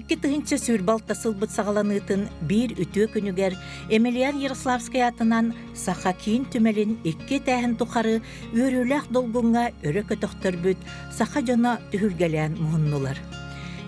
12 тыгынча сүрбалта сылбыт сағаланытын bir үтө күнүгер Эмилиян Ярославская атынан саха кийин түмелин 2 тәһин тухары өрүләк долгунга өрө көтөктөрбүт саха жона түһүлгелән муһуннулар.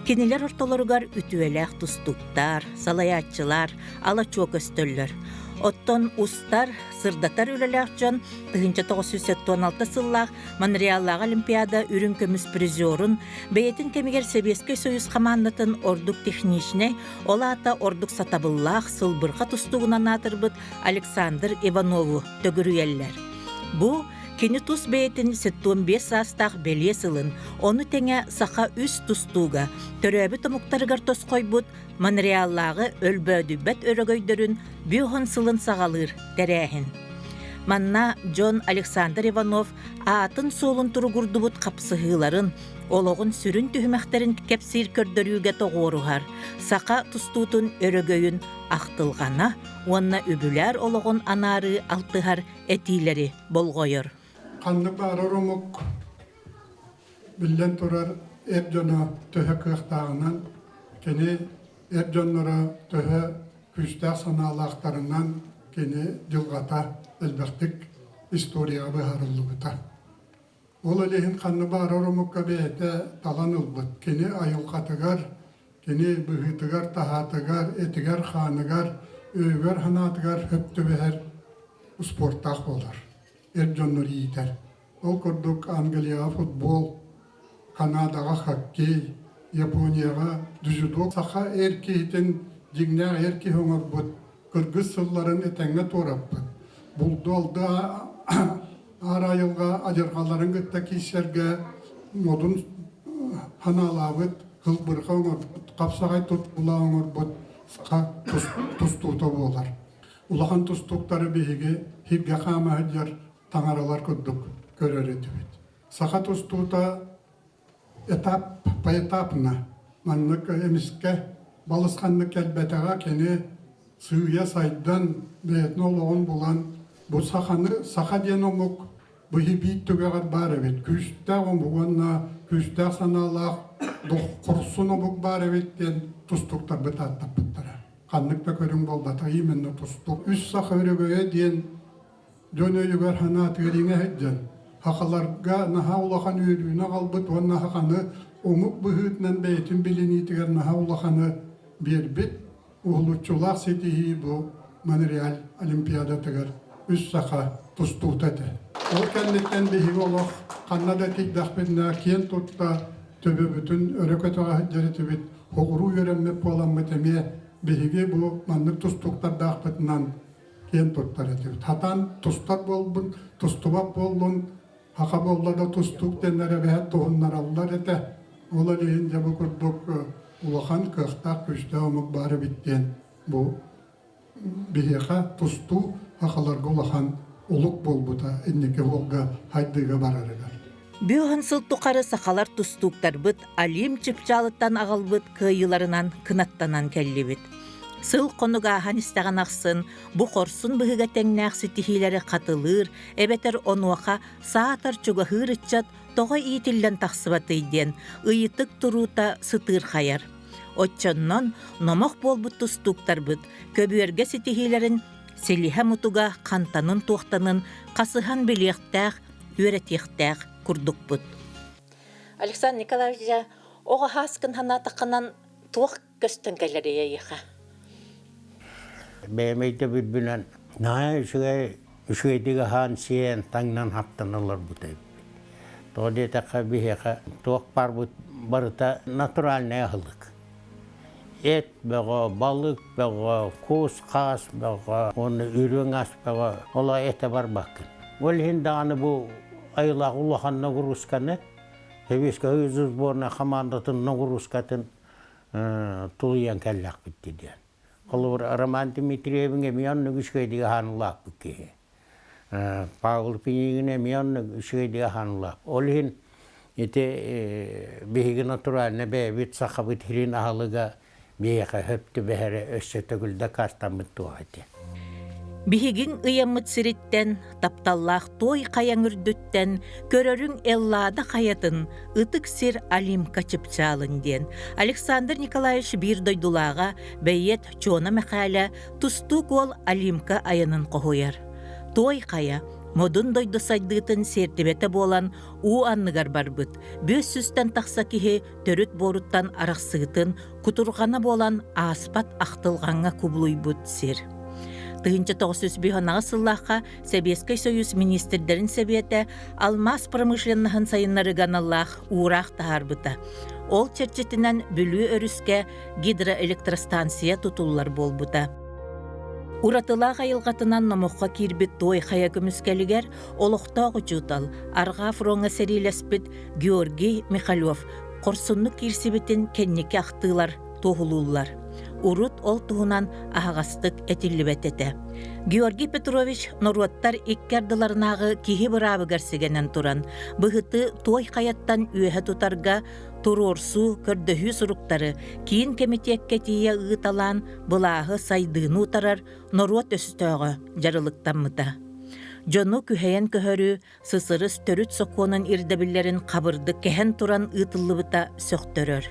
Кинилер ортолоругар үтүеләк тустуктар, салаятчылар, алачок өстөллөр. Оттон устар, сырдатар үлеләк жон 1916 сыллах Монреаллағы Олимпиада үрін көміс призерун бәйетін кемегер Советский Союз командатын ордук техничне, олата ордук сатабыллах сылбырға тустугунан атырбыт Александр Иванову төгүрүеллер. Бу кені тус бәйетін 75 састақ беле сылын, оны тәңе саха үс тустуга, төрөбі томуктарыгар тосқойбут Монреаллағы өлбөді бәт өрөгөйдөрін бүйхон сылын сағалыр тәрәхін. Манна Джон Александр Иванов атын солын тұрғырдыбыт қапсығыларын, олығын сүрін түхімәқтерін кәпсір көрдірюге тоғуырығар, сақа тустутын өрөгөйін ақтылғана, онна үбілер олығын анары алтығар әтилері болғойыр. Қанды барыр ұмық білден тұрар әп жона төһі қықтағынан, кені әп жонлары төһі күштәк саналақтарынан кені жылғата әлбәқтік историяға бұхарылы бұта. Ол әлейін қанды барыр ұмыққа бәйті талан ұлбыт. Кені айылқатығар, кені бұхытығар, тахатығар, етігар, ханығар, өйгер, ханатығар, хөпті бәхер спорттақ болар. Эрджоннор ийтер. Ол көрдік Англияға футбол, Канадаға хоккей, Японияға дүжудо. Сақа әркейтін жигнәғ әрке хоңыр бұд. Кыргыз сылларын әтәңе торап бұд. Бұлды алды ар айылға ажырғаларын күтті кейсерге модын ханалабыд, ғылбырға оңыр бұд. Қапсағай тұт бұла оңыр бұд. Сақа тұстуыта болар. Улахан тұстуқтары бейге хибге қама әдер таңаралар күддік көрер етібет. Сақа тұстуыта этап по этапына маннык эмиске балысқаннык әлбәтіға кені сүйе сайдан бәйтін олығын болан бұл сақа ден омық бұхи бейт түгеғар бар әбет. Күшті омығына, күшті саналақ, құрсын омық бар әбеттен тұстуқтар бұт аттап бұттыра. Қаннықта көрің болдата именні тұстуқ. Үш сақа өрігөе ден жөн өйігер хана тігеріңе әйден. Хақаларға наха улахан үйрүйіне қалбыт, онна хақаны омық бұхытынан бәйтін білінетігер наха улаханы бербет. Улучулақ сетихи бұл Монреаль Олимпиада тігер үш сақа тұстуқтады. Ол кәллеттен бейгі олық қаннада текдақпетіне кен тұтта төбі бүтін өрекетіға жәретібет оғыру өреммеп болан мәтеме бейге бұл маннық тұстуқтар дақпетінен кен тұттар етібет. Хатан тұстар болбын, тұстубап болын, хақа боллада тұстуқ денлері бәйт тұғынлар алылар еті. Ол әлейін жабы күрдік улахан кықтақ күшті омық бары біттен бұл бейеға тұсту хақаларға улахан ұлық болбыта әннеке олға хайдыға барарыгар. Бүйхан сылтуқары сақалар тұстуқтар бұд, алим чыпчалыттан ағалбыд күйыларынан кынаттанан кәлі бұд. Сыл қонуға ахан істіған ақсын, бұ қорсын бұғыға тәңнәқсі тихилері қатылыр, әбетер онуақа саатар чуға хырытчат тоға иетілден тақсыбатыйден, ұйытық тұрута сытыр қайар. Отчоннон номақ болбыт тұстуқтар бұд, көбүерге сетихилерін селиха мутуга қантанын туқтанын қасыхан білектәқ, өретектәқ күрдік бұд. Александр Николаевич, оға хаскын хана тақынан туық көстін кәлері ейіға. Бәймейді бүлбінен, нағай үшігейдігі хан сиен таңнан хаптанылар бұтай. Тоды таққа бейеға туық бар бұд барыта натуральный ағылық. Эт бәға, балық бәға, көз қас бәға, оны үйрен ас бәға, ола әті бар бақын. Ол енді аны бұл айлақ ұлақан нағырғызқаны, Советский Союз сборная командатын нағырғызқатын тұлыян кәлләқ бітті ден. Қолыр Роман Дмитриевіңе миян нүгішкейдігі ханылақ бүкке. Павыл Пенегіне миян нүгішкейдігі ханылақ. Ол ең бейгі натуральны бәйбет сақабыт хирин ағылыға бейіға хөпті бәхәрі өссі түгілді кастан бұтты оғайды. Бихигин ыйаммыт сириттен, тапталлах той каяңырдүттен, көрөрүң эллада каятын, ытык сир Алимка чыпчалын ден. Александр Николаевич бир дойдулага бейет чона мәкәлә тусту кол Алимка аянын кохуяр. Той кая, модун дойду сайдыытын сертибете болан у анныгар барбыт. Бөс сүстен тақса кихи төрүт боруттан арақсыытын, кутурғана болан аспат ақтылғанға кублуйбут сир. Тыгынчы 905 сыллаққа Советский Союз министрдерин себеті алмаз промышленнахын сайыннары ганаллах урақ тахарбыта. Ол черчетінен бүлі өріске гидроэлектростанция тутуллар болбыта. Уратыла қайылғатынан номоққа кирбит той қая көміскелігер олықтағы жутал арға фронға серилеспит Георгий Михалев қорсынны кирсибитин кеннеке ақтылар тоғылулар. Урут ол туғынан ағастық этиллибетете. Георгий Петрович норуаттар иккердыларнағы кихи бұрабы гәрсігенен туран. Бұғыты той қаяттан үйе тутарға турорсу көрдөхі сұруқтары кейін кеметекке тие ұғыталан бұлағы сайдыны утарар норуат өстөғы жарылықтан мұта. Жону күхейен көхөрі сысырыс төрүт соқуының ирдебілерін қабырды кәхен туран ұтылыбыта сөқтөрөр.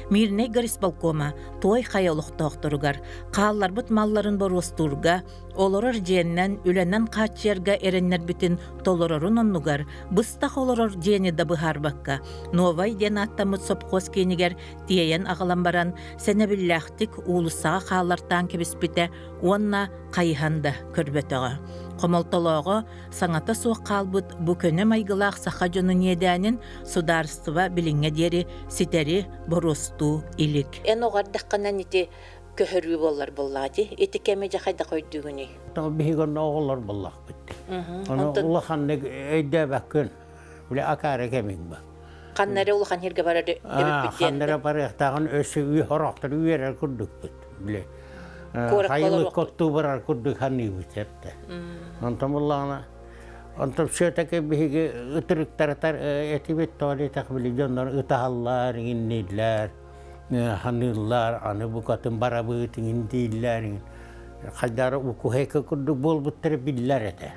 Мирней горисполкома той қаялықтақтырғар, қаллар бұт малларын боростурға, олорор жиеннен үленен қачерға эреннер бүтін толорорун оннугар, бұстақ олорор жиені дабығар баққа. Новай ден аттамыт сопқос кенігер тиеен ағылан баран, сәнебілләқтік улысаға қаллартан кебіспіте, онна қайханда көрбетіға. Қомалтолығы саңата суық қалбыт бүкөне майгылақ сақа жону недәнін сударыстыва біліңе дері ситері боросту илік. Эн оғардаққанан ете көхірі болар болады, еті кәме жақайда қойдығыны. Бихигон оғылар боллақ бітті. Улахан өйді бәккін, біле акары кәмін ба. Қаннары улахан херге барады дөбіп біттен. Қаннары барықтағын өсі үй хорақтыр үйерер күрдік біт, біле. Хайылы көтту барар күрдік ханны бітепті. Онтам Уллағына, онтам сөйтәке бігі үтіріктарытар әті бет тоғали тақбілі жондар үтағалар, иннейлер, ханылар, аны бұқатын барабыйтын индейлер, қайдары ұқуғайқа күрдік бол бұттыры білілер әті.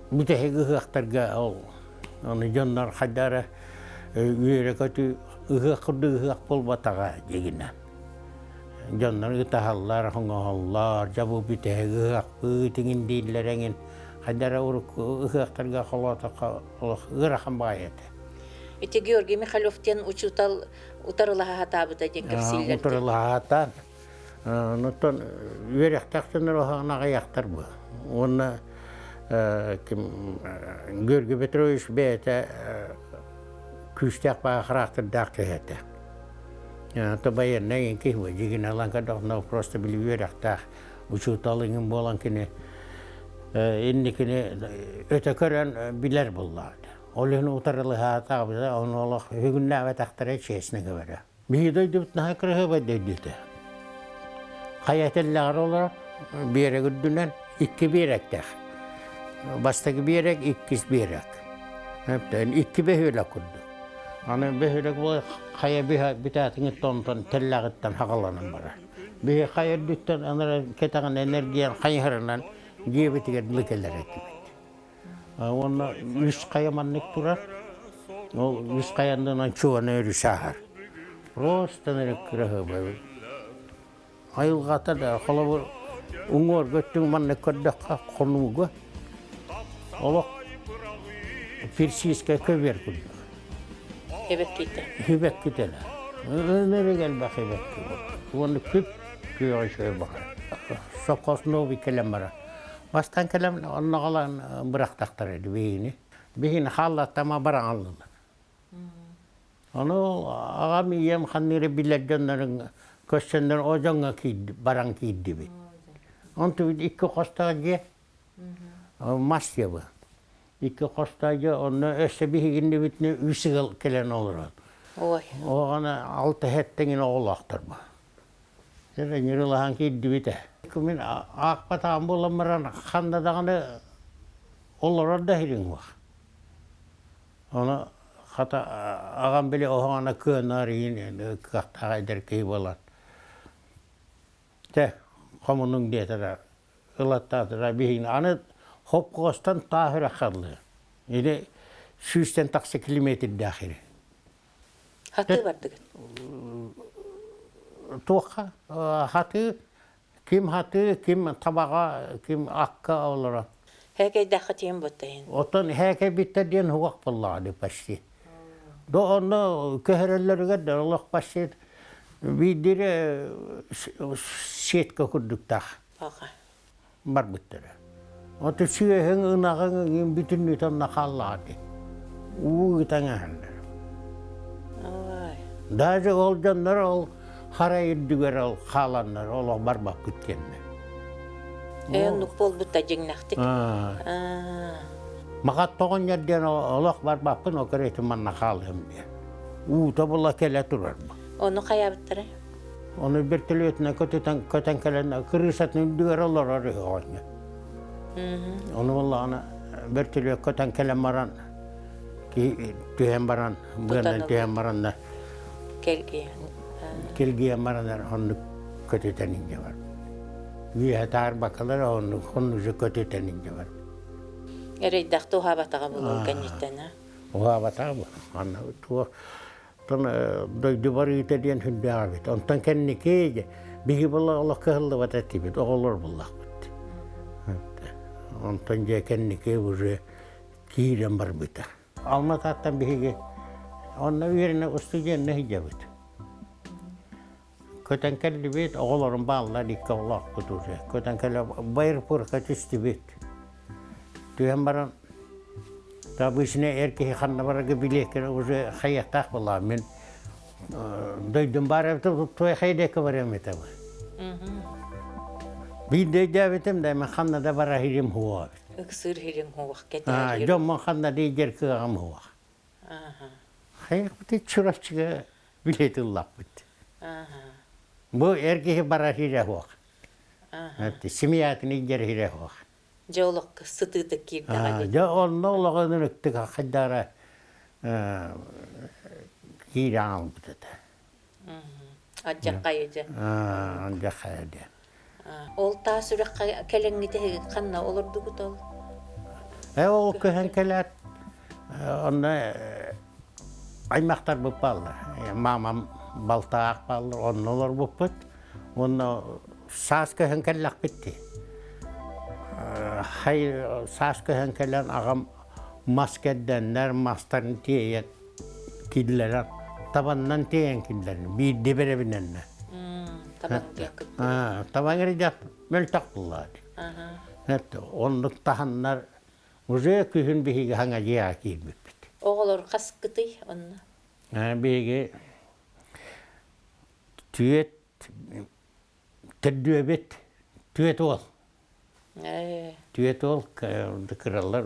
Бүтәхегі ұқтарға ол, оны жондар қайдары үйерек өті ұғық күрдік ұғық бол батаға дегінен. Jonlar utahallar, hongohallar, jabu bitehegi akbı, tingin dillerengen, kadara uruk ıhaktarga kolata ırakan bayete. Ете Георгий Михайловтен учутал утарылаға хатабыда ден кірсейлерді. Утарылаға хатан. Нұттан үйеректақтын ұрағанаға яқтар бұ. Оны Георгий Петрович бәйті күстек bağı характер дақты әті. То баяннан кихме жигин аланка дохно просто били верахта учуталыгын болан кини инникини өтө көрөн билер булларды. Олын утарылы хатабыда онолох хүгүннәве тактары чесниге бара. Бийдой дутна кырыгы баддыды. Хаятыллар олар бере гүддүнөн икки беректер. Бастагы берек иккис берек. Heптен икки бехөлө курду. Аны бехөлөк бул хая битатыңы тонтон теллагыттан хакаланам бара. Бе хая дүттен анара кетаган энергиян хайхарынан жебетиге дилкелер этти. Оны үш каяманнык турар. Ол үш каяндан чуаны өрү шахар. Просто нерек кырыгы бай. Айылгата да холобур уңор көттүң манны көддөкка конуга. Олок персийская көвер курду. Hübek kitele. Nereye gel bak hübek kitele. Onu küp köye şöyle bakar. Sokos novi kelem var. Bastan kelem onu alan bıraktaklar edi beyni. Beyni hallatta ma baran aldılar. Onu ağam yiyem hanire bileceklerin köşenden ocanğa kiydi, baran kiydi bit. Onu iki kostacı masya bu. İki kostacı onu ösebihi gindi bitne üsügül kelen olur. Oy. Oğana altı hettengin oğlaktır bu. Sen yürülahan kiydi bite. Kumin akpatan bulamaran kanda dağını olur da hirin var. Onu hata ağam bile oğana könarın kahta eder ki bolan. Te komunun diye tada ылаттатыра биһин. Аны хопкостан таһыра халлы. Или 180 километр дахире. Хаты бардыгы. Туха хаты ким хаты, ким табага, ким акка олара. Хәкәй дәхә тиен ботайын. Отон häke bitterdien huak palladi pasti. Do onno köherellerge de Allah pasti vidire setka kuddukta Аға. bar bittere. Oto siye heng unagang ngin bitin nitan nakalladi. Tangan. Ой. Daje oljanlar ol haraydiger ol halanlar ol barbak kutkenne. Нук бол бутта жеңнәхтик. Makat togon yerden Allah barbakın o kereti manna kalım diye. Tabulla kele turar. Оны кая биттере? Onu bir teliyetine köten kelen kırısatını diğer olur arıyor. Onu vallahi ana bir teliyet köten kelen baran ki tühem baran bugün tühem baran da Келге. kilgiye baranlar onu kötetenince var. Bir hatar bakalar onu kötetenince var. Эрей дахту хабатага болу кеннеттен. Oha bata bu. Anna tuo ton doydu barite diyen hünde abit. Ondan kendi keje bihi balla Allah kahıldı vatati bit. Oğulur bullah bit. Ondan je kendi ke uze kiren bar bita. Alma tattan bihi onna yerine ustujen ne hicabit. Köten kelli bit oğulurun bağlar dikka Allah kutuze. Köten kelli bayır purka çisti bit. Tüyen baran tabi işine erkeği kanına bırakıp bilekler uzu hayattak vallahi men doydum bari tuya haydeka varım tabi. Bir de davetim de men kanına da bara hirim huwa. Iksır hirin huwak keter. Jom men kanına de jerke am huwa. Hayır bir çurafçıga biletullah bit. Bu erkeği bara hire huwa. Simiyatını jer hire huwa. Жолок сытыдык кирдага. Ja on nollagan nyt haddara kiiraan pitää. Аджак кайыжы. Anja hayde. Ол та сүрөк келеңите канна олордугу тол. O köhen kelat onna aymaqtar bupallar. Mamam baltaaq pallar onnolar buput. Onna saas köhen kellak bitti. Hayır saskı henkelen ağam maskedenler mastarın tiyet killer tabandan tiyen killerin bir dibere binenler. Taban yakıp. Taban geride meltak bulladı. Evet onluk tahanlar uzaya kühün bihi hangacıya kirmip. Oğulor kaskıtı onunla. Bihi tüyet tedüebet tüyet ol. Tüyet ol kırarlar.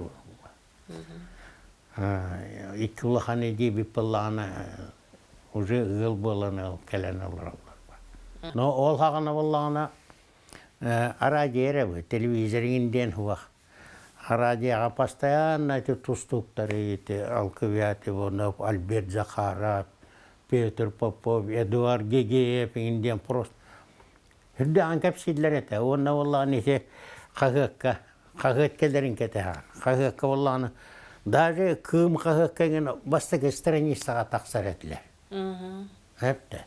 İki ulahane gibi pallana ucu ığıl bolana kelen alırlar. No ol hağına vallana aracı yere bu televizyonun huwa. Aracı apastayan tu tustukları ite alkıviyatı bunu Albert Zakharov, Peter Popov, Eduard Gegeev Indian Prost. Hüdde ankap sidler ete. Ona vallani ise kahıkkellerin ketehan. Kahıkka vallani даже kığım kahıkkayın basta страница taksar etler. Hep de.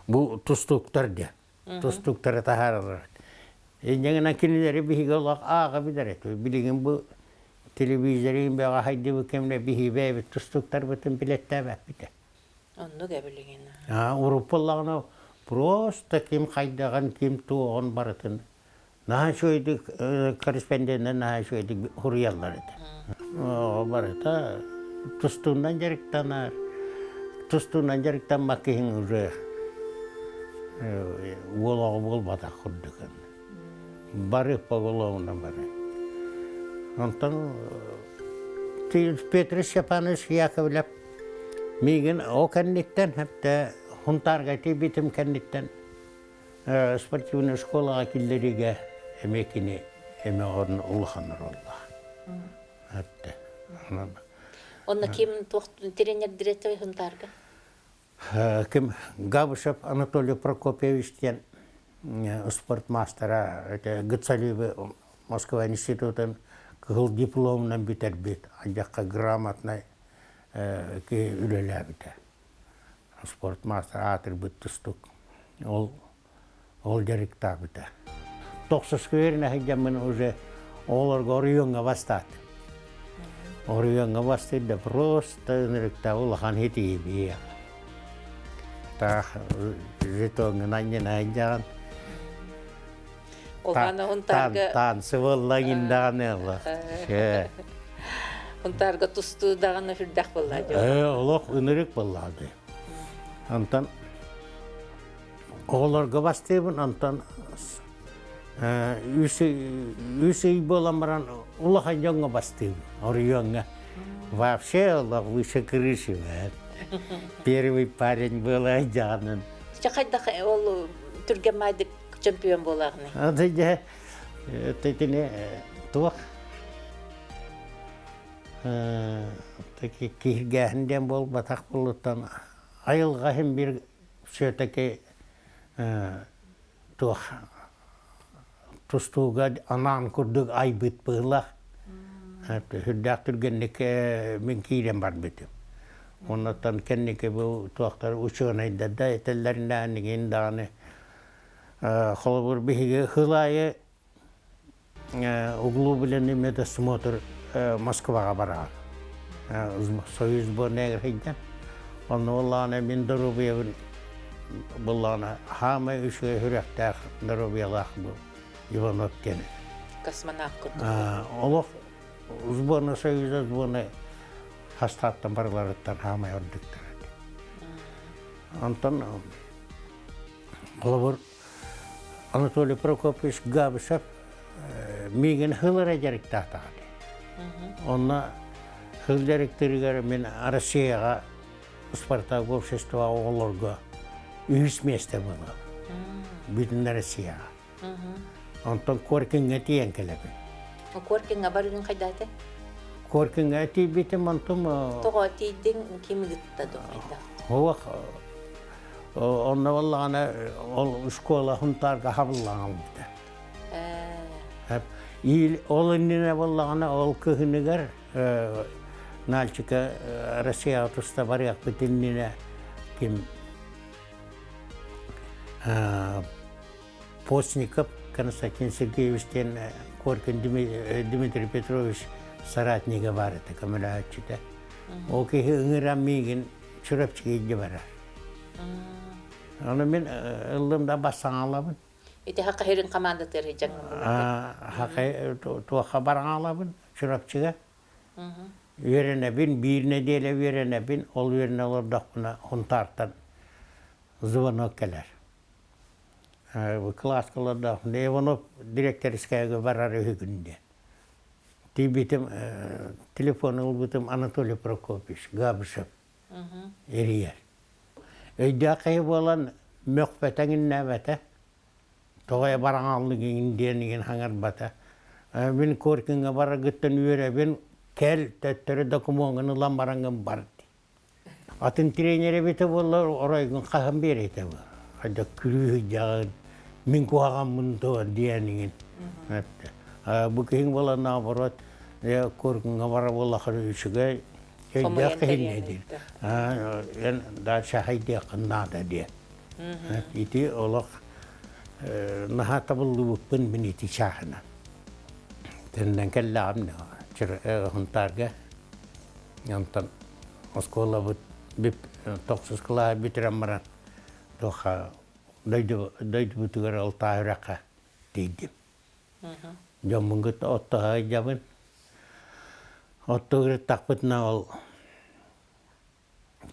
Bu tustuklar diye. Tustukları taharlar. Jangan kinileri bihi Allah ağa bilir et. Bilgin bu televizyonun bir haydi bu kemle bihi ve tustuklar bütün biletler bak biter. Onu gebilgin. Avrupalılarına просто kim haydagan kim tuğun baratın. Naha şöyle korrespondenler naha şöyle huriyallar edi. O barata tustuğundan jariktanar. Tustuğundan jariktan makihin uzu. Volağı batak kurdukan. Barı pagolağından barı. Ondan Petrus Stepanovich Yakovlev migin o kenditten hep de huntargati bitim kenditten спортивная школа киллерige emekini emeğin ulhanır Allah. Hep de. Onunla kim trener direktör huntarga? Kim Gabushev Anatoly Prokopyevich diyen sportmastera Gıtsalivi Москва институтын кыл дипломынан битер бит. Ажакка грамотный ки үлелә бите. Спортмастер атыр бит тустук. Ол директор бите. 90-га хәҗәмен уже оларга районга бастат. Районга бастат да просто ниректа улахан хити бия. Та жетоң наньян Олганы онтарга танцы боллагиндан элла. онтарга тусту даганы фирдах болла. Олох үнерек боллады. Антан оларга бастыбын антан үсей боламаран улахан жоңга бастыбын. Орыёңга. Вообще олох выше крыши. Первый парень был Айджанын. Чакайда ол түргемайдык чемпион болагыны. Ады же тетине туак. Таки киргәһендән бол батак булуттан айылга һәм бир сөтәке туак тустуга анан курдук ай бит булах. Хөддәк түргәнлек мен кирен бар бит. Ondan kendike bu tuaklar uçuğunaydı da etellerinden indağını холобур биһиге хылайы углу белән имеде смотр Москвага бара. Союз борнегер хәйдән. Аны валланы мин дөрүбия булланы хама үшгә хүрәктә дөрүбиялах бу. Иванов кен. Космонавт курдук. Олох сборна союза сборна хастаттан барларыттан хама өрдүктөр. Антон холобур Анатолий Прокопьевич Габышев миген хылыра жарык тахтады. Онна хыл жарыктырыгар мен Россияга Спартак общества олорго үйс месте было. Бүтүн Россияга. Антон Коркинге тиен келеби. Коркинге барыгын кайдаты? Коркинге ти битим антом Тога тийдин ким гытта дойда. Ова онна валлана ол школа хунтарга хабыллаган бите. Ил олыннина валлана ол кыгыныгар Нальчика Россия туста баряк битиннине ким Постников Константин Сергеевичтен Коркин Дмитрий Петрович соратнига бар это камерачита. Оки ыңырам миген чурапчыга идде барар. Аны мен ылдымда бассаң алабын. Ити хакка херин команда тери жаңы. Хакай туаха бараң алабын чурапчыга. Верене бин бир неделе верене бин ол верене олордакына хунтартан звонок келер. Класскаларда Иванов директорскаяга барар үгүндө. Тибитим телефон албытым Анатолий Прокопьевич Габышев. Эрияр. Өйдәкәй болан мөхпәтәңін нәбәті. Тоғай бараң аллығын денеген хаңар бата. Мен Коркинге бара гыттан үйері, мен кәл төттірі докумоңын ұлан бараңын барды. Атын тренері беті болар, орайғын қағын берейті бұл. Қайда күрі жағын, мен қуаған мұнды денеген. Бұл кейін болан наоборот, Коркинге бара болақыр үшіге, Öydək nedir? Da şahidi qınnadı diye. İti olaq nahata bulluğun bin iti şahına. Tenden kellam huntarga. Yantan oskola bip toksuz kıla bitiramaran. Toxa daydı butugar altayraqa dedim. Jamungut ottaha jabın. Ottogre takpıtna ol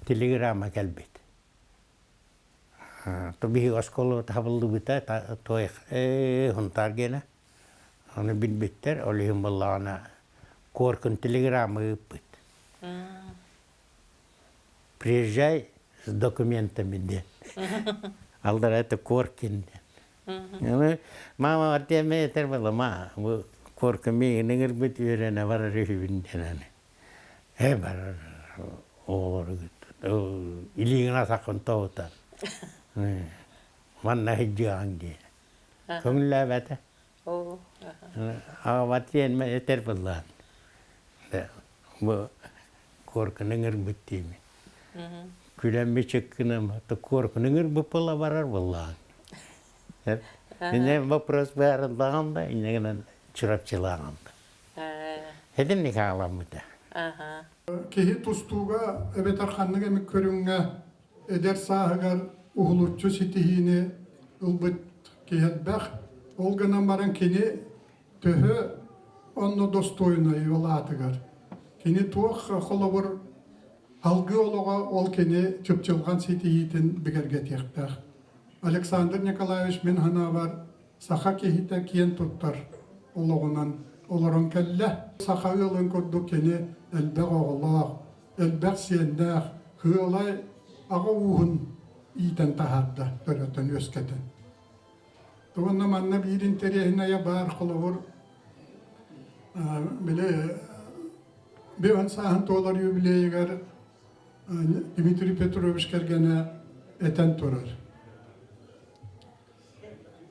telegrama gelbet. Tabii oskolu tahavallı bita toyk huntar gene. Onu bitter olihim ballana korkun телеграммы yapıt. Приезжай с документами де. Aldır это Коркин. Mama artiyame yeter bala ma. Korkun neger bit verene var rühünden. He var olur git. İliğine sakın tavta. Manna hicci hangi. Kumla bata. Oh. Ağabatien me eter bullan. Bu korkunun ırmıttığımı. Külenme çıkkınım. Korkunun ırmıppıla varar bullan. Yine вопрос varındağında yine çırapçılağında. Hedin ne kağlamıda? Kehi tustuğa evet arkanlık emek körünge eder sahıgar uğulutçu sitihini ılbıt kehedbek olganan baran keni töhü onno dostoyuna yol atıgar. Keni tuğ kolabur halgı oluğa ol keni çıpçılgan sitihitin bigerget yaktak. Aleksandr Nikolaevich men hana var saha kehite kiyen tuttar oluğunan olaron kelle saha yılın koddu keni elbek oğulağ, elbek siyendağ, hıolay ağa uğun iyiden tahadda, töröten ösketen. Doğanna manna birin terihine ya bar kılavur, bile bir an sahan toğlar yübileyigar Dimitri Petrovich kergene eten turar.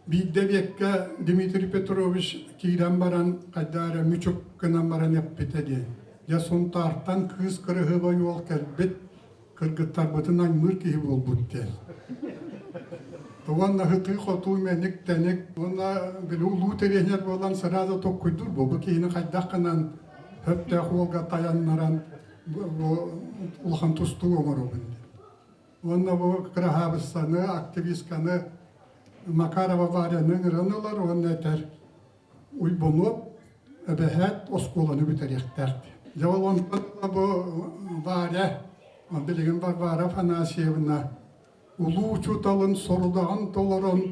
Bir devyekke Dimitri Petrovich kiren baran kaddara müçük kınan baran yapbete diye. Ya son tarihten kız kırıhıva yol kelbet kırgıttar batından mır ki bol butte. Doğanla hıtı kotu menik tenek, ona bir ulu terehner bolan sırada tok kuydur bu. Bu ki yine kaydakkanan höpte holga tayanlaran bu ulhan tustu omoru bindi. Ona bu kırahabıstanı, aktivistkanı Makarova varyanın ranılar onu eter. Uybonup ebehet oskolanı biterekterdi. Javol ondan bu varya, bilgin var Afanasiyevna. Ulu uçutalın sorudağın tolaron,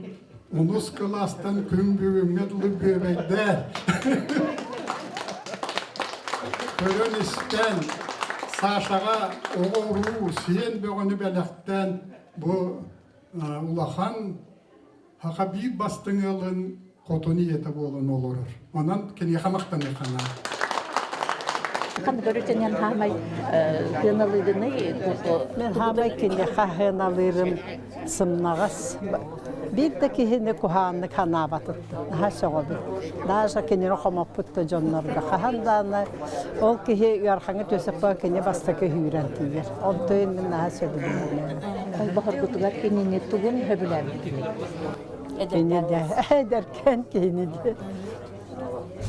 onus kılastan kümbüğün medli göbekde. Körün isten, saşağa oğuru, siyen beğeni belekten bu ulahan haka bir bastın alın kotonu yete bolun olur. Ondan keni yamaktan yakana. Kan görüten hamay hınalıydığını Men hamay kini hınalıyrım sımnağız. Bir de ki hini kuhanlık hanabatıttı. Daha şoğudu. Daha şa kini rohama putta jonlarga. Kahandana ol ki yarhanı töseppa kini bastaki hüren tiyer. Ontuyun min daha söyledi. Ay bahar kutular kenini tugun höbüler kini. Kini de ederken kini de.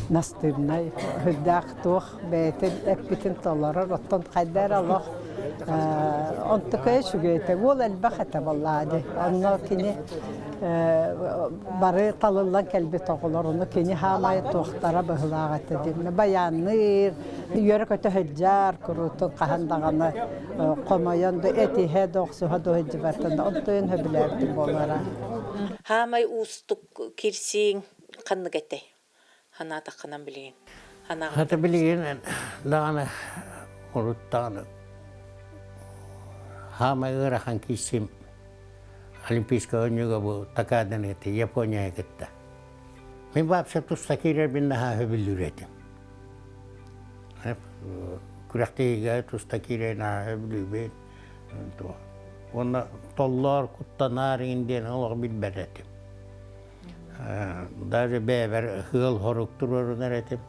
Nastırnay, hüddaq tuğ, beytin, ekbitin toları, rottan kaydar Allah. Ontukaya şu göyte, ol elbaqete vallahi. Onunla kini barı talıllan kelbi toğular, onu kini hamay tuğtara bıhılağat edim. Bayanır, yörük öte hüccar, kurutun qahandağını qomayan da eti he doğsuha da hüccü bertinde, ontuyun höbülerdim onlara. Hamay ustuk kirsin kanlı gete. Hana takkanan bilin. Hata bilgin dağını unuttanı. Hama ırahan kisim Olimpiska oynuga bu takadan eti Japonya'ya gitti. Ben babsa tustakirer bin daha höbüllüredim. Hep kürekteyiga tustakirer daha höbüllü ben. Ona tollar kuttanar indiğen Allah bilberedim. Даже бәбәр хыл хоруктурur неретеп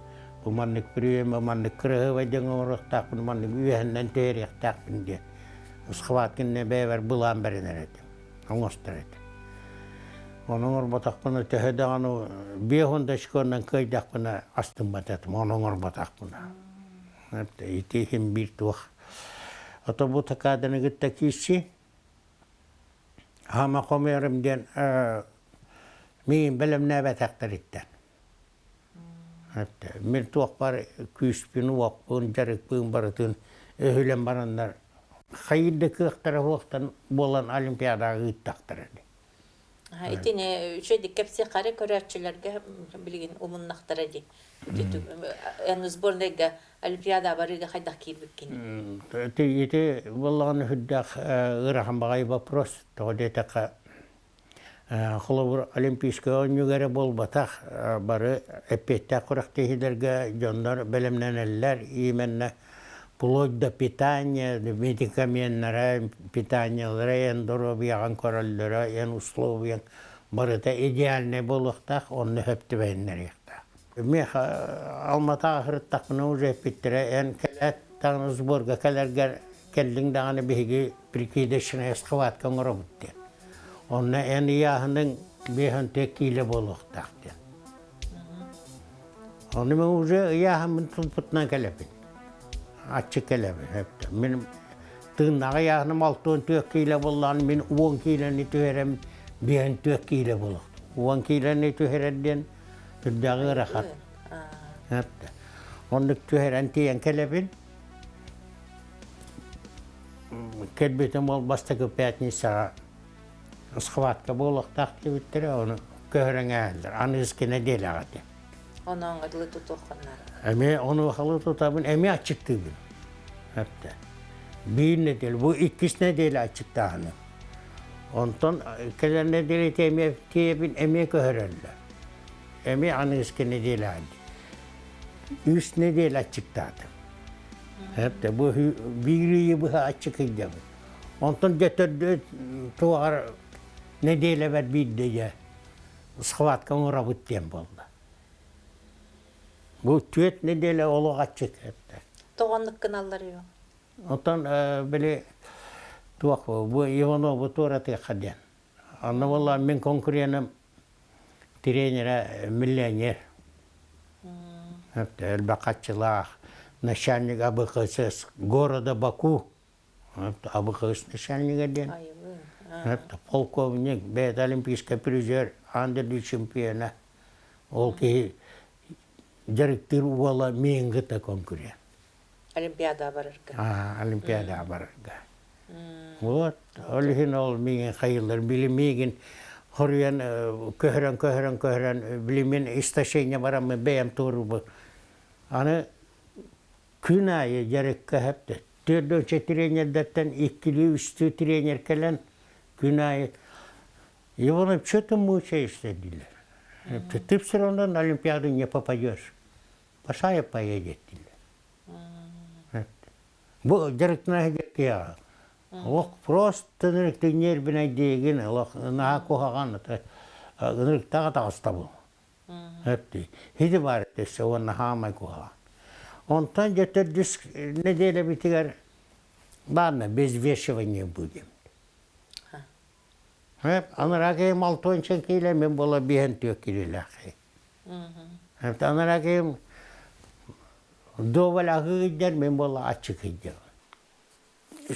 bu mannik priye bu mannik kırığı ve cengorak tak bu mannik üyenden terih tak binde ısxavat kinne bәбәр bulan beri neretep anostret onun batak bana tehedanu bir honda şkondan kaydak bana astım batat onun batak bana hep itihim bir tuh atau bu takadını gitti kişi hama komerimden Min belem nebe takdir etten. Hatta min tuğ var küspün vakpın jarıkpın baratın öhülen baranlar. Hayırda kıhtara vaktan bolan olimpiyada gıt takdir edin. İtine şöyle kepsi kare körerçilerge bilgin umun naktar edin. Yani zbornega olimpiyada barıga haydak kirbikin. Iti vallahi hüddak ırahan bagay vapros. Toğde taka Xolabur Olimpiska oynuğları bol batak barı epette kuraktehilerge jonlar belemleneller imenne bulodda pitanya medikamenlara pitanyalara en dorobiyan korallara en usloviyan barıda ideal ne boluktak onu hepti beğenler yakta. Мех Алматаға хырыттақпына уже биттіре, ән кәләт тағын сборға кәләргер кәлдің дағаны бейге прикейді шына эсқыватқан ұра бұтты. Онна ән яғының бейхін тек кейлі болуқтақты. Оны мен уже яғын мен тұлпытынан кәләбін. Атчы кәләбін. Мен тығындағы яғыным 6-10 кейлі болған, мен 10 кейліні түйерем бейхін 4 кейлі болуқты. 10 кейліні түйеренден түрдағы рахат. Ондық түйерен тейен кәләбін. Кәлбетім ол бастығы пятницаға схватка болуқтақты біттірі, оны көрің әлдір. Аны ескене дел ағады. Оны аңғырлы тұтуққанлар. Әме оны қалы тұтабын, әме açıktı gün. Hatta. Bir nedel, bu ikisi nedel açıktı hanım. Ondan kadar nedeli teyebin əme köhərərlər. Əme anı eskene nedel aldı. Üst nedel açıktı hanım. Hatta bu biri bu açıktı. Ondan götürdü tuğar nedele ver bir diye. Sıhvatka uğra büttem oldu. Bu tüet nedele olu açık hatta. Тоғанлық каналлары yok. Ondan böyle tuğak bu Ivanov bu tuğratı kadın. Anna vallahi men konkurenim trenere milyoner. Hatta elbakatçılar, начальник АБХС города Баку. АБХС начальник один. Это полковник, бед олимпийский призер, андерли чемпиона. Ол ки директор ула меңгіті конкурент. Олимпиада барырга. Олимпиада барырга. Вот, олихин ол меген хайылдар, били меген хориян көһөрөн, били мен исташения барамы бәйім турбы. Аны күн айы жарекка хепті. Төрдөнче тренердеттен ikkili üstü trener kelen gün ayı. Его что-то мучаешься, дилер. Ты все равно на Олимпиаду не попадешь. Пашая поедет, дилер. Bu direktine ya. Ох, просто direkte нервine деген, ох, на кохаган, direkte tağısta bu. Hepti. Hidi var etse ona hamay kohagan. Ondan getirdik ne diye bitiger. Ладно, без вешивания будем. Анаракеем 6 кило, мен была беген 4 кило. Анаракеем доволя гидер, мен была açık гидер.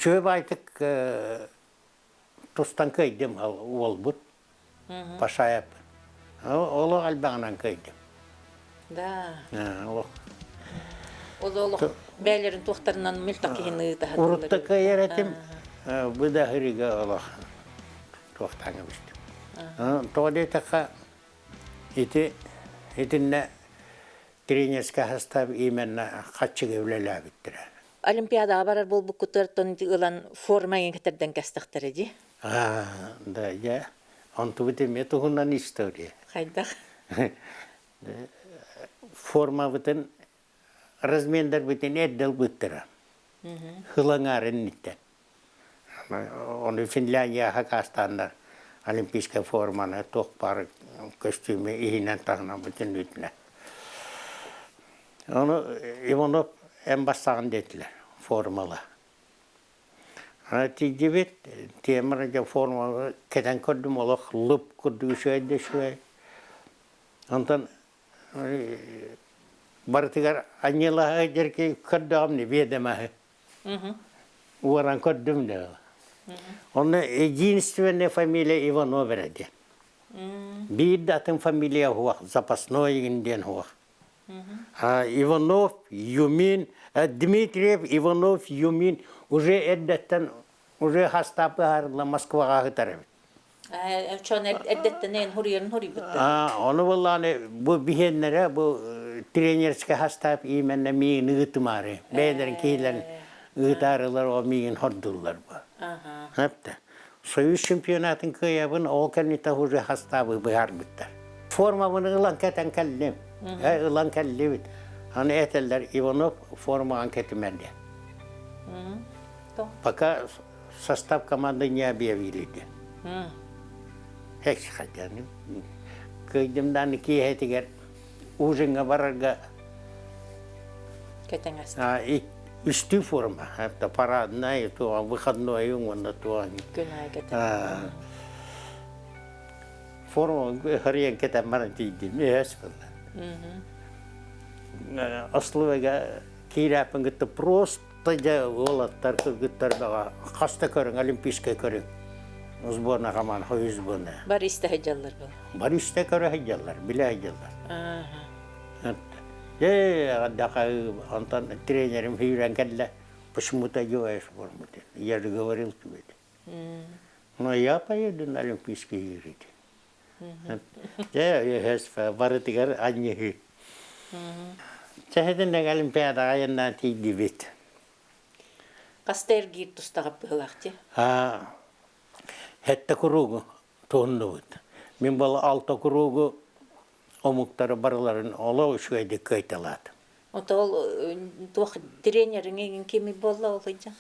Şöyle baytık tostан kıydım olbut. Paşayap. Olu albağından kıydım. Да. Olu. Ол бәлерін тоқтарынан мүлтақ кейіні да. Урутта кайеретим. Bu da hırıga Allah. Toxtаңы бістім. Тоғды тақа етінне тренерска хастап именна қатчы көвлелі біттірі. Олимпиадаға барар бол бұл күттірттен ұлан формаген кетерден кәстіқтірі де? Да, я. Онты бітім еті ғынан история. Қайдақ? Форма бітін, размендар бітін әдділ біттірі. Хылаңарын ниттен. Onu Finlandiya'a kastanlar olimpiska formana tokpar kostümü ihinen tağına bütün ütüne. Onu Ivanov en baştan dediler formalı. Tecrübet temirce formalı keden kurdum olak lup kurdu şöyle şöyle. Ondan barıtıgar annelaha der ki kurdum ne vedemah. Uğran kurdum da. Он единственная фамилия Иванов ради. Бидатым фамилия хуах, запасной инден хуах. Иванов, Юмин, Дмитриев, Иванов, Юмин уже эддеттен, уже хастапы харла Москваға гытарып. Чон эддеттен хурьерин хури бітті. Оны болланы bu бихенлere bu тренерский хастап именне миğin ıgıtımari. Beylerin keylerin ıgıtarılar o mиğin hordullar bu. Hatta Soyuz şampiyonatın kıyabın o kanita huzur hastabı bihar bitter. Forma bunu ılan keten kallim. Ilan kallim. Hani eteller Ivanov forma anketi mende. Пока состав команды не объявили. Hiç hatanım. Kıydımdan iki hetiger ужинга барарга Кетеңес. үсті форма, это парадная, то выходной он то. Күн ай кетең. Форма хрен кетем мана тиди, мес было. Аслыга кирапын гытты просто да олаттар кыргыттар бага хаста көрүң олимпийский көрүң. Сборна коман хой сборна. Бар исте жаллар бул. Бар исте көрө хаҗалар, биле хаҗалар. Отдыха Антон тренером Юрий Кадля, почему-то делаешь форму. Я же говорил тебе. Но я поеду на Олимпийские игры. Я барытыгар аннихи. Чехиден на Олимпиада аянна тигдивит. Кастер гир тустагап былакти. Хетте куругу тоннувут. Мен бол алты куругу омуктары барларын олау үшөйді көйталады. Отол тух тренерин кими болла олайжа?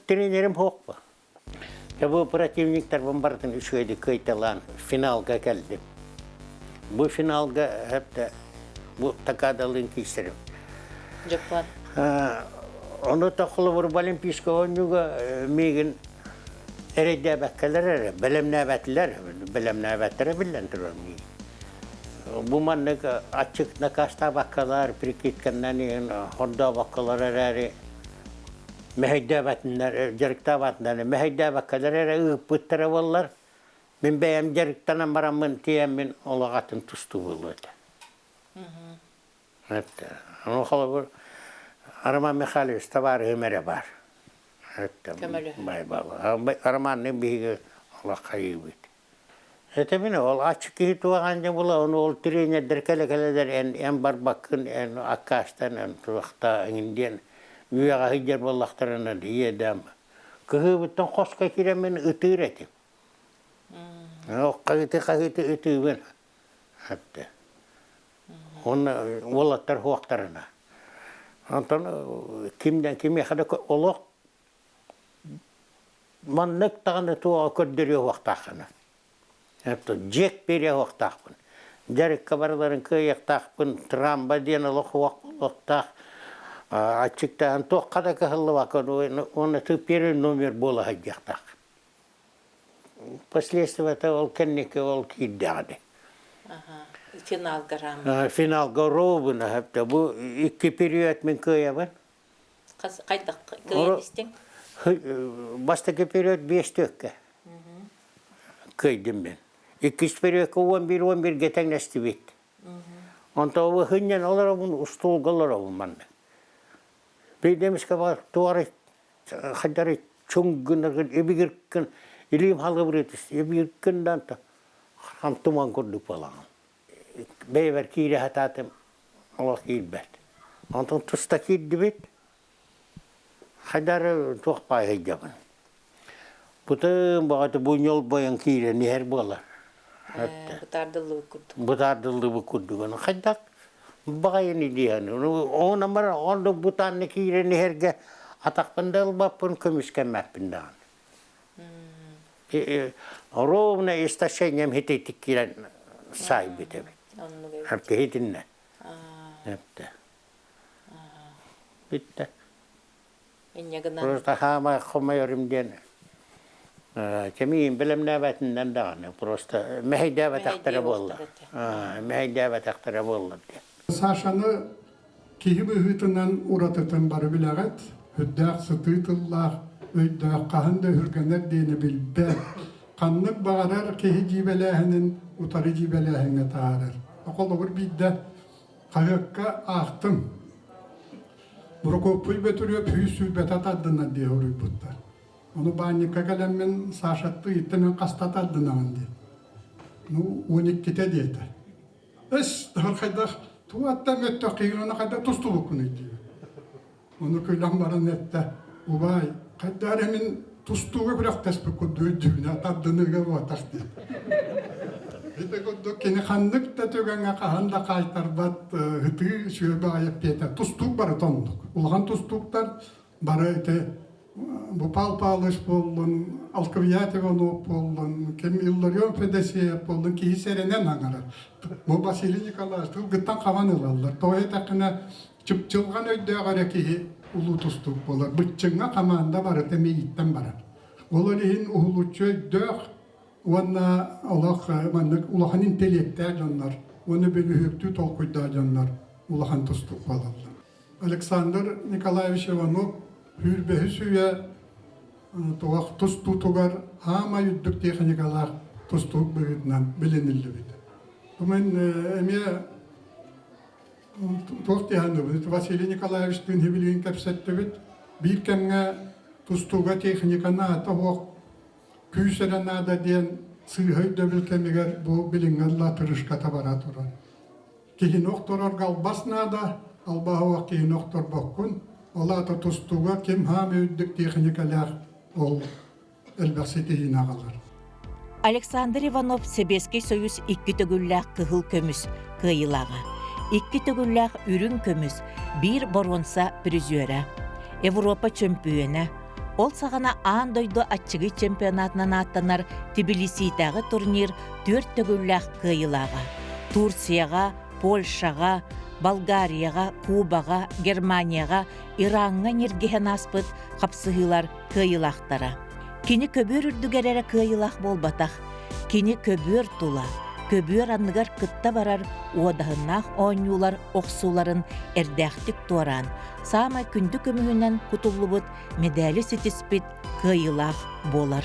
Тренерим хоқпа. Бұл противниктар бомбардың үшөйді көйталан финалға кәлді. Бұл финалға әпті бұл такадалын кейсірім. Жапан. Оны тақылы бұрып олимпийскі ойынуға меген әрейді әбәккәлер білімні әбәттілер білін тұрар меген. Bu manlık açık nakasta bakkalar, prikitkenlerin, horda bakkalar ereri, meheyde batınlar, cerikta batınlar, meheyde bakkalar ereri ıpıttıra bollar. Min beyem cerikten amaramın tiyemin olağatın tustu buluydu. Hatta, onu kalıbır, Arman Mikhailovich tavar Ömer'e var. Hatta, bay baba. Arman'ın bir Allah kaybıydı. Tabii ol açık hiç oğanca bula onu ol trenerler kele en barbakın en akastan en tuğta indian üyaga hicer bollaktarına diye dam. Kıhıbıttan koska kiremen ıtır etim. O kahıtı ıtır ben. Hatta. Onu bollattar hoğaktarına. Anton kimden kime kadar olak manlık tağını tuğa kördürüyor hoğaktakını. Jek beri hoqtaqpın. Jarek kabarların kıyaqtaqpın, tramba diyen hoqtaq. Açıkta toq qada kahıllı vakın, onu tüperi номер bola hajjaqtaq. Последствия это ол кеннеке ол киддады. Final garam. Final garovuna hepte bu iki periyot men kıyabın. Qaydak kıyın istin? Bastaki periyot 5 tökke. Kıydım ben. İkinci periyot 11 geten nesti bitti. Ondan o hınyan olar bunu ustulgalar olman. Bir demiş ki var tuarı hadarı çungınır ebigirkin ilim halga bıraktıs ebigirkinden ta ham tuman kurduk falan. Beyver kiri hatatım Allah kilbet. Ondan tusta kildi bit. Hadarı tuğpay hicabın. Bütün bağıtı bu yol boyan kiri niher bolar. Butardıldı bu kurdu. Hadak bağını diyen. O numara onda butanı kiri niherge atak pandal bapun kömüşken mapindan. Rovna istasyanyam hitetik kiren sahibi tabi. Hepte hitinne. Hepte. Bitti. Просто хама хомайорим ден. Кемин билем набатından dağını. Просто mehidava tahtara bolla. Mehidava tahtara bolla. Saşanı kihi bühütünden uratıtın barı bilagat. Hüddağ sıtıtıllar. Öydağ kahında hürgener dini bilber. Kanlık bağırar kihi cibelahinin utarı cibelahine tağırır. Okulda bir bidde kayakka ahtım. Burukopul betürüyor püyüsü betat adına diye horuy butlar. Onu bannika gelenmen saşattı ittenen kastat adına andi. Nu unik kite diyete. Es daha kayda tuatta mettaqin ona kayda tustulukun diyor. Onu köylen baran ette. Ubay kayda hemin tustuğu bırak tesbih kudu düğüne tadını gava taktı. Ete kudu kene kandık da tügenge kahanda kaytar bat hıtı şöyle ayıp yete. Tustuğ barı tonduk. Ulgan tustuğlar barı ete Бупал Палыш болдун, Алкавият Иванов болдун, кем Илларион Федосеев болдун, кии серенен аңара. Бу Василий Николаевич, тул гыттан каван ылалар. Той такына чыпчылган өйдөгөрө кии улуу тустук болар. Бытчыңга каманда бар, темейиттен бар. Олар ин улучу дөк, уанна Аллах маннык улахан интеллекте жандар, оны бөлүктү толкуйда жандар, улахан тустук болар. Александр Николаевич Иванов Hürbehü süye tuğak tustu tuğar hama yüddük teknikalar tustuğuk büyüdünden bilinildi bidi. Tumen emiye tuğak dihanı bidi. Vasily Nikolaevich dün hibiliğin kapsetti bidi. Bir kemge tustuğuğa teknikana ata o küyseren ada diyen sığhöy dövül kemiger bu bilinganla tırışkata baraturan. Kihin oktoror galbasna da albağı kihin oktor bokkun. Ola da tustuğa kim hami üddük teknikalar ol elbasetiyin ağalar. Александр Иванов Себеский союз икки төгүлләк кыһыл көмүс кыйылага. Икки төгүлләк үрүн көмүс бир боронса призера. Европа чемпионы. Ол сагана аан дойду аччыгы чемпионатынан аттанар Тбилисидагы турнир 4 төгүлләк кыйылага. Турцияга, Польшага, Болгарияга, Кубага, Германияга, Иранга нергehen аспыт капсыгылар кыйылактара. Кини көбөр үрдүгерere кыйылак болбатах, кини көбөр тула, көбөр анныгар кытта барар уадахыннах оңюлар оксуларын эрдәхтик туаран, самай күндү көмүгүнен кутуллубут медали сетиспит кыйылак болар.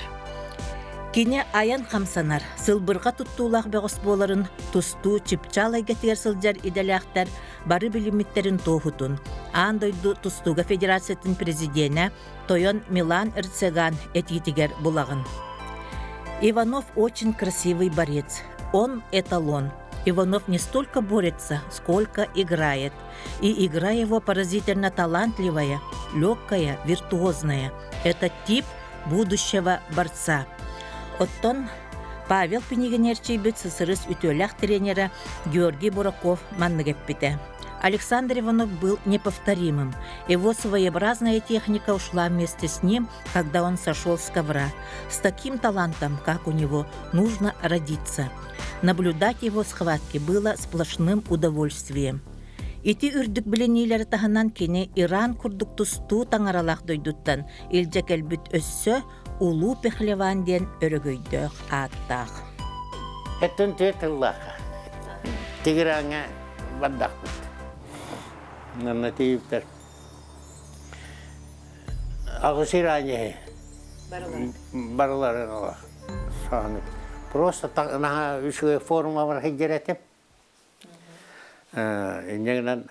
Кини аян хамсанар, сылбырға туттуулақ бәғыс боларын тусту чипчалай гетигер сылжар иделяқтар бары билимиттерин тоғутун. Андойду Тустуга Федерациятын президиена Тойон Милан Эрцеган этитигер булагын. Иванов очень красивый борец. Он эталон. Иванов не столько борется, сколько играет. И игра его поразительно талантливая, легкая, виртуозная. Это тип будущего борца. Оттон Павел Пенигенерчийбит СССР ütөлях тренера Георгий Бураков манныгеппите. Александр Иванов был неповторимым. Его своеобразная техника ушла вместе с ним, когда он сошел с ковра. С таким талантом, как у него, нужно родиться. Наблюдать его схватки было сплошным удовольствием. Ити үрдүк биленилер тахынан кини Иран курдук тусту таңаралах дойдуттан илжекелбүт өссө улуу пехлеван ден өрөгөйдөк аттах. Этен тетыллаха. Тигранга баддакпыт. Нана типтер. Агысиране. Барыларын ала. Саны. Просто на үшүгө форма бар хигеретип. Инегнен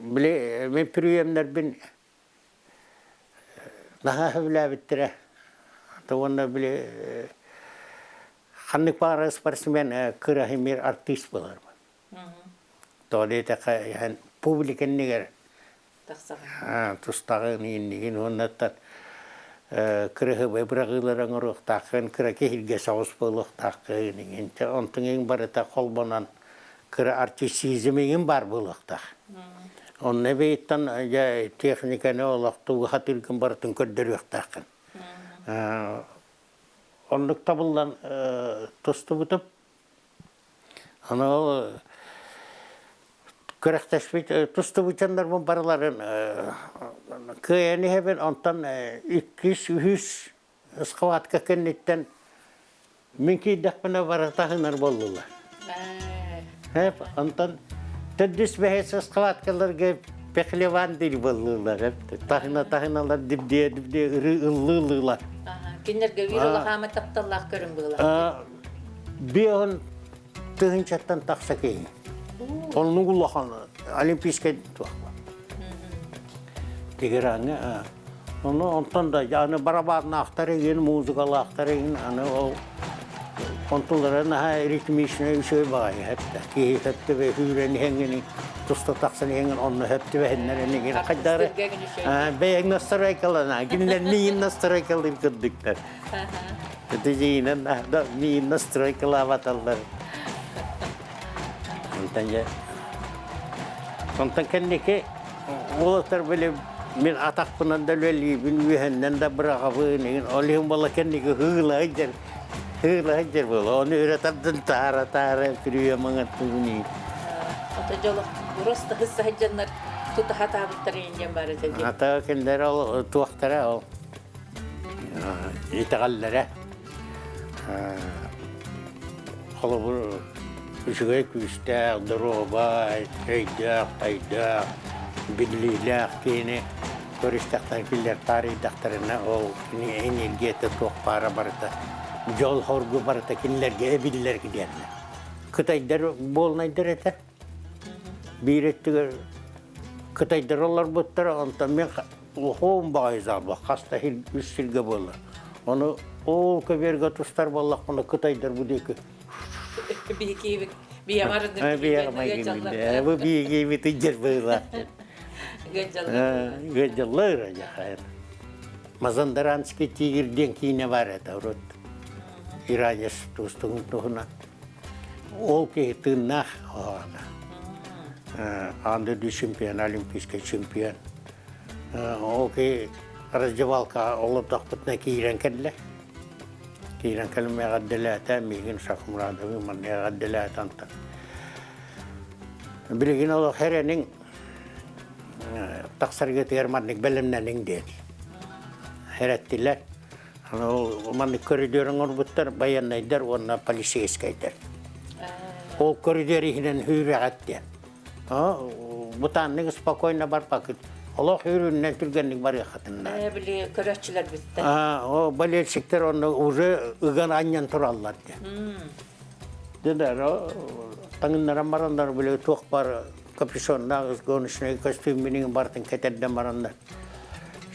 биле мен приемдер бин наха хөвләбиттире. Товонда биле ханнык бары спортсмен кырахимир артист болар. Толи така ян публикен нигер. Тустагы нигин оннаттан кырахы бебрагыларын урухтакын кыраке хилге савус болуктакы нигин. Онтун эң барыта колбонан кыра артистизмиң бар болуктак. Он не бейттан техниканы олақтуғы хатыргын бартын көддөрүктакын. Онлық табылдан тосты бұтып, ана ол көрәқтәшпейт тосты бұтандар бұл барыларын көйәні хебен онтан 200 ысқаватқа көннеттен мен кейдақпына баратағынар болдылар. Онтан Тәддіс бәхес ысқаватқаларға пәқлеван дейл болдылар. Тахыналар дибде ыллылылар. Кенерге вирулы қамы тапталлақ көрін бұлар. Беғын түгіншаттан тақса кейін. Оның ұллаған олимпийскай туақпа. Дегер аңы. Онтан да яны барабарын ақтар еген, музыкалы ақтар еген, ол Онтулların ritmisine bir şey var hepte. Ki hepte ve hüreni hengeni tusta taksan hengen onu hepte ve henleri ne kadar. Beyek nastaraykalar. Günler neyin nastaraykalar kırdıklar. Tezinin da neyin nastaraykalar vatallar. Ondan kendiki oğullar böyle Мен атақпынан да лөлейбін, үйәннен да бірағабын, олығын бала кәндегі хығыла ғайдар бол. Оны өретабдың тара түрүйе маңат түгіне. Ота жолы просто хысса хаджаннар тута хатабыттар енген бары деді. Ата кендер ол туақтара ол. Итағаллара. Қолы бұл үшіге күстәк, дұрубай, тайдақ, бідлейләк кейіне көрістақтан келдер таридақтарына ол энергияты тоқ бары барыта. Жол хоргу барыта кенлерге әбіллер кедерлі. Қытайдар болнайдар әті. Бейреттігі Қытайдар олар бұттар, онтан мен оғын бағайзал ба, қаста үш сілге болы. Оны ол көберге тұстар болақ, оны Қытайдар бұдекі. Бу бейгейбі түнжер бұйла. Гөджаллар жақайыр. Мазандаранский тигірден кейіне бар әті ұрыт. Иранес тұстығын тұғына. Ол кей тыңнақ оғана. Анды чемпион, олимпийский чемпион. Ол кей раздевалка олып бұтына кейрен кәділі. Кейрен кәліме ғадділі әті, мейгін Шақымрадығы мұнне ғадділі әті анты. Білген ол хәренің тақсарға тегерманның бәлімнәнің дейді. Хәрәттілер. Манны коридорын орбуттар, баяннайдар, онына полицейскайдар. Ол коридор ихінен хүйрі ғатты. Бұтанның спокойно бар пакет. Олық хүйріннен түргеннің бар еқатынна. Біле көрәтшілер бітті. О болельщиктер оны уже ұған аньян тұралар. Дедер, таңынларан барандар біле тоқ бар капюшонна, гонышный костюмінің бартын кәтерден барандар.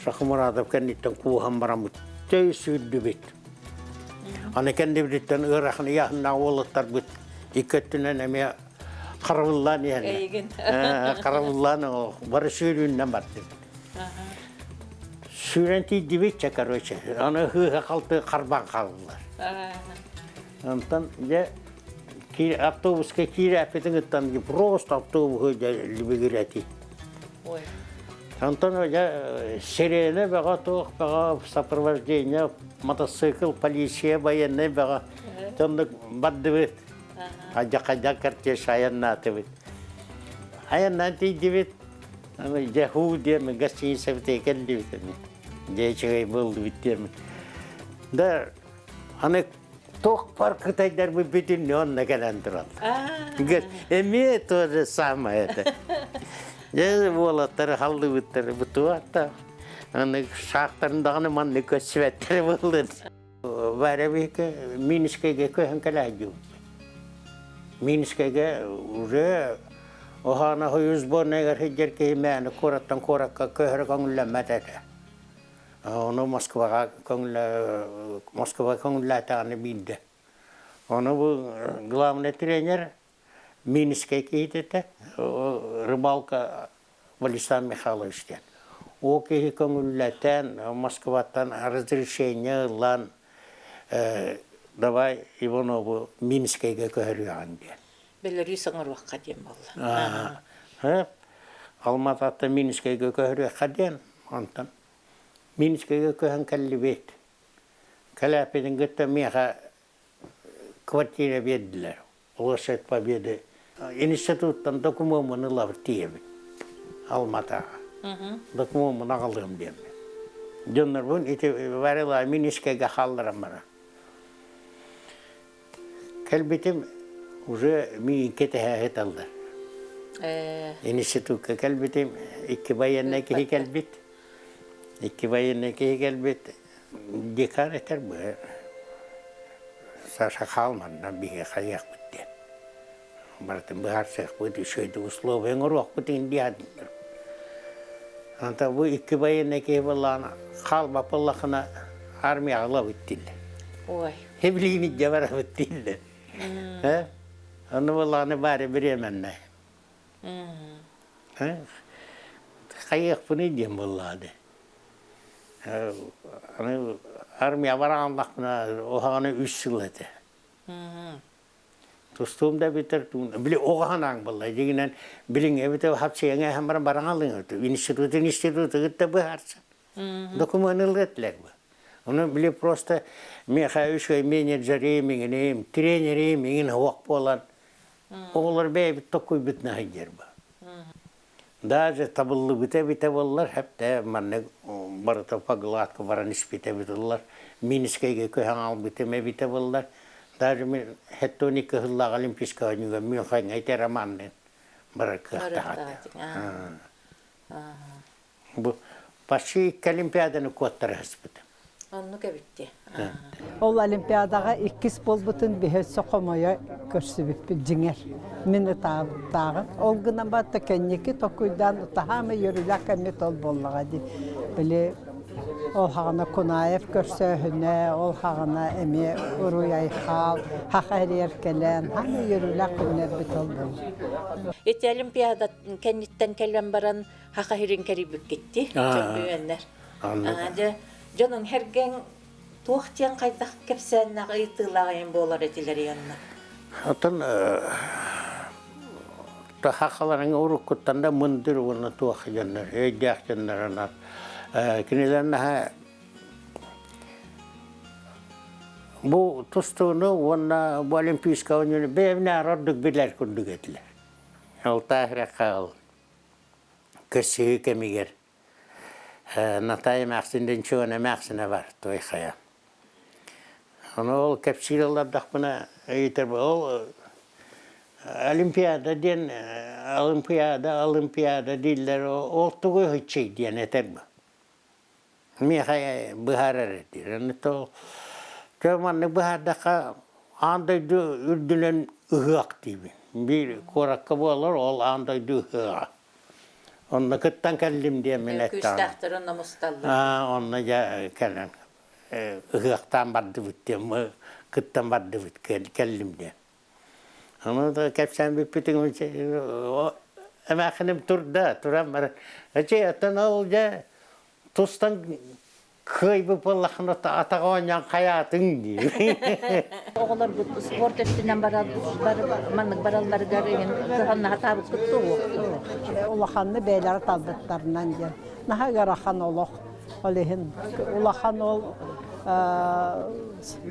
Шақымырадып кәндеттен қуған барамыд. Тей сүйді бет. Аны кәнді білеттен ұғырақыны яғына олықтар бұд. Икеттінен әме қаравыллан еңі. Әйген. Қаравыллан бары сүйріннен барды. Сүйрен тейді бетче, короче. Аны ғыға қалты қарбан қалдылар. Антон, автобусқа кейрі әпетін ұттан, просто автобус любігір әті. Антон, сирена бәға тоқ, бәға сопровождение, мотоцикл, полиция, военный бәға. Тондық бадды бет. Ажақ-ажақ картеш аяннаты бет. Аяннаты бет. Жаху дермі, гостиница бет екелді бет. Жайчығай болды бет дермі. Да, аны тоқ бар Қытайдар бұл бетін онына кәлән тұралды. Эме то же самое это. Волаттары қалды бұттары бұту атта. Аны шақтарындағыны манны көсіветтері болды. Бәрі бекі Минскайға көйін кәләді. Минскайға уже оғана хойыз борнайғар хеджер кеймәні қораттан қораққа көйір көңілі мәтәді. Оны Москваға көңілі әтіғаны білді. Оны бұл главный тренер Минскай кейтеті, рыбалка Валистан Михайловичтен. О кейі көңілләтен, Москваттан разрешение лан, давай Иванову Минскайға көріған ден. Белері саңыр уаққа ден болды. Алмататта Минскайға көріған ден, онтан. Минскайға көріған кәлі бет. Кәләпедің күтті меға квартира бедділер. Лошадь Победы. Институттан документын ылап тиебі. Алматаға. Документын ағалдым демі. Жондар бұн, варила Минскайға қалдырам бара. Кәлбетім уже миын кеті әғет алдар. Институтқа кәлбетім, 2 байынна кейі кәлбет. 2 байынна кейі кәлбет. Декан әтер бұр. Саша қалманнан біге қаяқ бітті. Бартын бұғар сәқ бұд, үшөйді условияң ұруақ бұтын диадындар. Анта бұл 2 байынна кейі болағына қалба пыллақына армияғыла бүттілі. Хеблігіні жабара бүттілі. Оны болағына бәрі біременне. Қаяқ бұны дем болады. Армия барағанлақына оғаны 3 жыл әді. Tustığımda biter, bile oğanan vallahi. Deginen bilin evde hapsiyene hem baran alın. İnstitütü gitti bu harca. Dokumanlı etler bu. Onu bile prosta meha şey menajeri minin, treneri minin hawak olan. Oğlar be bir tokuy bitne hayır bu. Daha tabullu bite bollar hep de manne barata paglat ko varan ispite bitullar. Miniskege ko hangal bite bollar. Daha hettonik hılla olimpiska oynuyor mi hangi teramanne baraka bu başı olimpiyadanı kuattar hasbet. Onu bitti. Ol olimpiyadaga ikkis bolbutun behesse komoya körsübüp jinger. Mini tağın. Ol gına batta kenneki tokuydan utahamı yürülak emet ol bollaga di. Bile ol hağına Kunayev körsöhüne, ol hağına emi uruyay hal, haqar erkelen, hamı yürülak emet bit ol bollaga. Eti olimpiyada kennitten kellen baran haqahirin keribik gitti. Çok büyüyenler. Anladım. Canın her gen tuğtiyan kaydak kepsenna ayıtılağın bolar etileri yanına. Atan ta haqaların urukuttan da mundur onu tuğayanlar, ejahjanlar. Kinilerine bu tustuğunu ona bu olimpiska oyunu bevne raddık biler kunduk ettiler. Altahra kal. Kısı kemiger. Natay maqsinden çoğuna maqsına var toy xaya. Onu ol kapsiyonlar daqbına yeter bu olimpiyada diller o tuğu hiç şey diyen yeter bu. Mi xaya buharar edir. Yani to çoğumanlı buhardaqa andaydı ürdülen ıhaq gibi. Bir korakka bolar ol andaydı ıhaq. Onunla kıttan kellim diye millet tanı. Küstahtar onunla mustallı. Onunla ya kellim. Ihıqtan bardı bit diye, kıttan bardı bit kellim diye. Onu da kepsen bir bütün emeğinim turam var. Açı atan olca tostan kıybı Allah'ın atağınyan hayatın diye. Oğlar bu spor testinden manlık baralları garayın. Kıhanna hata bu kuttu o. Ulahanlı beyler taldıklarından gel. Naha garahan olaq. Olehin ulahan ol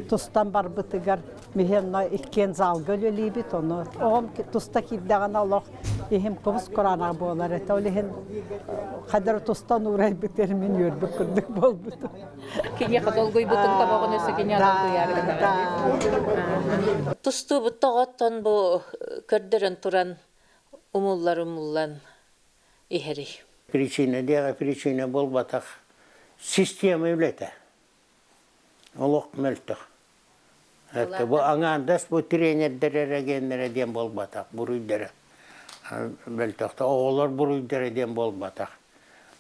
tustan barbıtıgar mihenna ikken zal gölü bit onu. Oğum tusta kibdağına olaq. Ehim kıvız Kur'an'a boğular et. Olehin kadar tustan uğray bitermin yörbü kırdık bol butu. Kinye kadolguy butun tabağın üstü kinye kadolguy yargıda. Tustu bu toğuttan bu kördürün turan umullan iheri. Причина бол батақ система өлеті. Олық мөлтіқ. Bu аңандас bu тренердері регенлері ден бол батақ, бұруйдері. Мөлтіқті оғылар бұруйдері ден бол батақ.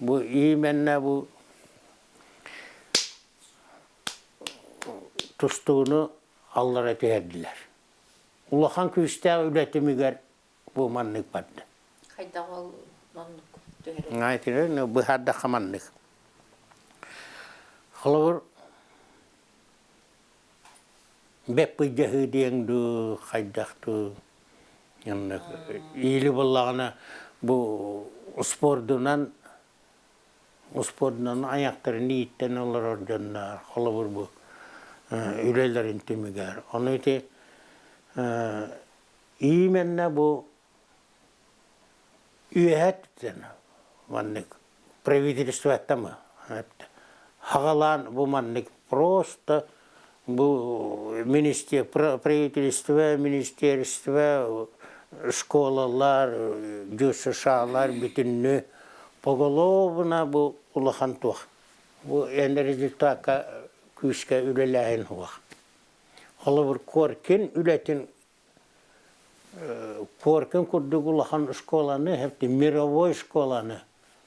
Bu именне bu tustuğunu Allah'a tüyerdiler. Ulağan küste ületimigər bu manlık baddı. Hayda ol manlık. Ngaytire bu hadda xamanlık. Xalawur bepi jahidiyen du xaydaqtu yanna iyili bollağına bu spordunan ayakları niyitten olur orjanlar. Xalawur bu ülelerin timigar. Onu iti iyi menne bu üyetten mannik правительство mı? Hagalan bu mannik просто bu правительство, şkolalar, cüsüşalar bütünlü pogolovna bu ulahan tuğ. Bu en rezultaka küske ülelehin huğa. Halı bir korkin ületin korkin kurduk ulahan şkolanı hep de mirovoy şkolanı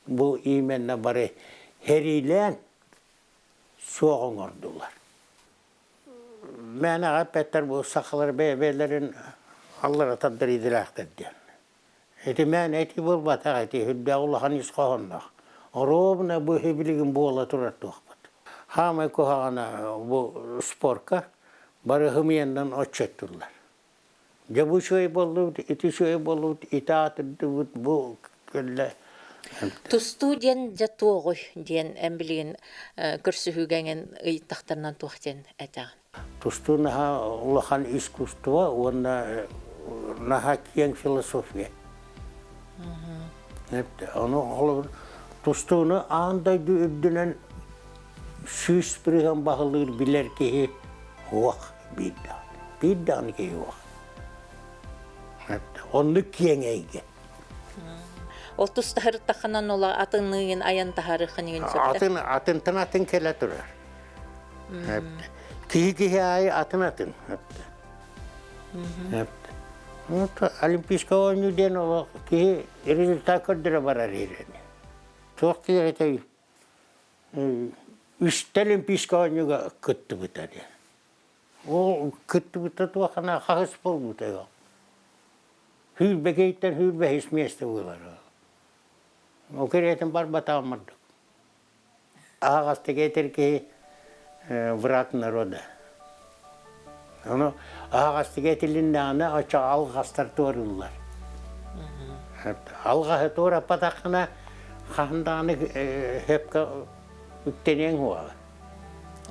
bu imenle bari herilen soğun ordular. Mene gaypetter bu saklar beylerin Allah'a tadır idrak dedi. Eti men eti bul batak eti hüdde Allah'ın iskahınla. Robna bu hebiligin bu ola turar tuğbat. Hama kuhana bu sporka bari hımyendan oçetturlar. Ya bu şey bollu, iti şey bollu, itaatırdı bu kölle. Тусту ден жаттуогой ден эмбилигин көрсүхүгенген ыйттактарынан туахтен этаган. Тусту наха улахан искусство, он наха киен философия. Onu olur. Tustunu anda düdünen süs birigen bakılır biler ki vah biddan. Biddan ki vah. Onu kiyen eyge. Ол тустахыр таханан ола атынын аян тахары ханигин сөптө. Atın tınatın kele durar. Kihi ay atın. Олимпийского oyuncudan o ki rezultat kadar varar yerine. Çok ki üst olimpiyska oyuncuga kıttı biter. O kıttı biter tu kana khas bol biter. Hür begeyten hür be hismiyeste var. O kereten bar batamadı. Ağaçta getir ki vrat народа. Onu ağaçta getirildiğinde ana açık alğastar doğrullar. Alğası doğru patakına kandanı hep üttenen var.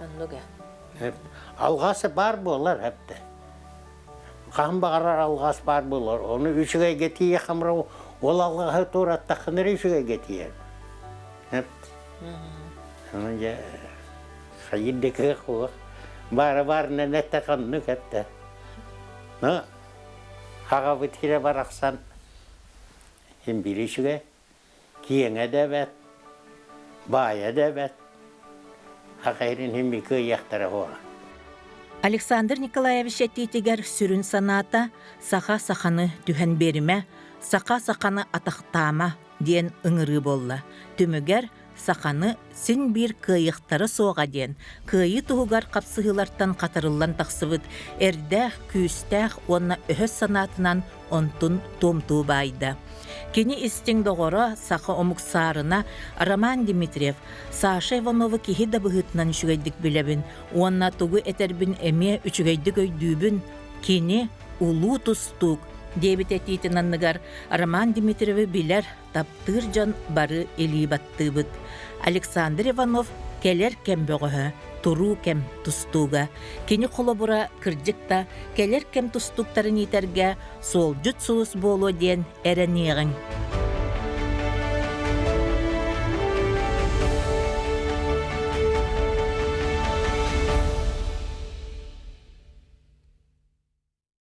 Annuga. Alğası bar bolar hep de. Kan bağırar alğası bar bolar. Onu üçüge getiye kamra ol alğası doğru takınır üçüge getiye. Hep. Onunca sayıdaki kuva. Var ne takanlık hep de. Ne? Haga bitire baraksan hem bir işe kiyene de bet, baya da bet. Hakayrin hem bir köy yaktara hoa. Александр Николаевич әттетігер сүрін саната саха саханы түхен беріме, саха саханы атақтама ден ыңыры болла. Түмігер саханы син бір кыйықтары соға ден. Кыйы туғығар қапсығылартан қатырылан тақсыбыт, әрдәқ, күйістәқ, онна өһөс санатынан онтун томту байды. Кені істің доғыра саха омуксарына Роман Дмитриев, Саша Ивановы кихи да бұғытынан үшігейдік білебін, онна туғы әтербін әме үшігейдік өйдүүбін, кені улу тұстук, дебет әтейтінанныгар Роман Дмитриевы білер таптыр жан бары елі баттыбыт. Александр Иванов келер кем бөғі, туру кем тустуга. Кені қолы кірдікта келер кем тустуктарын етерге сол жүт суыс болу ден әрінеғін.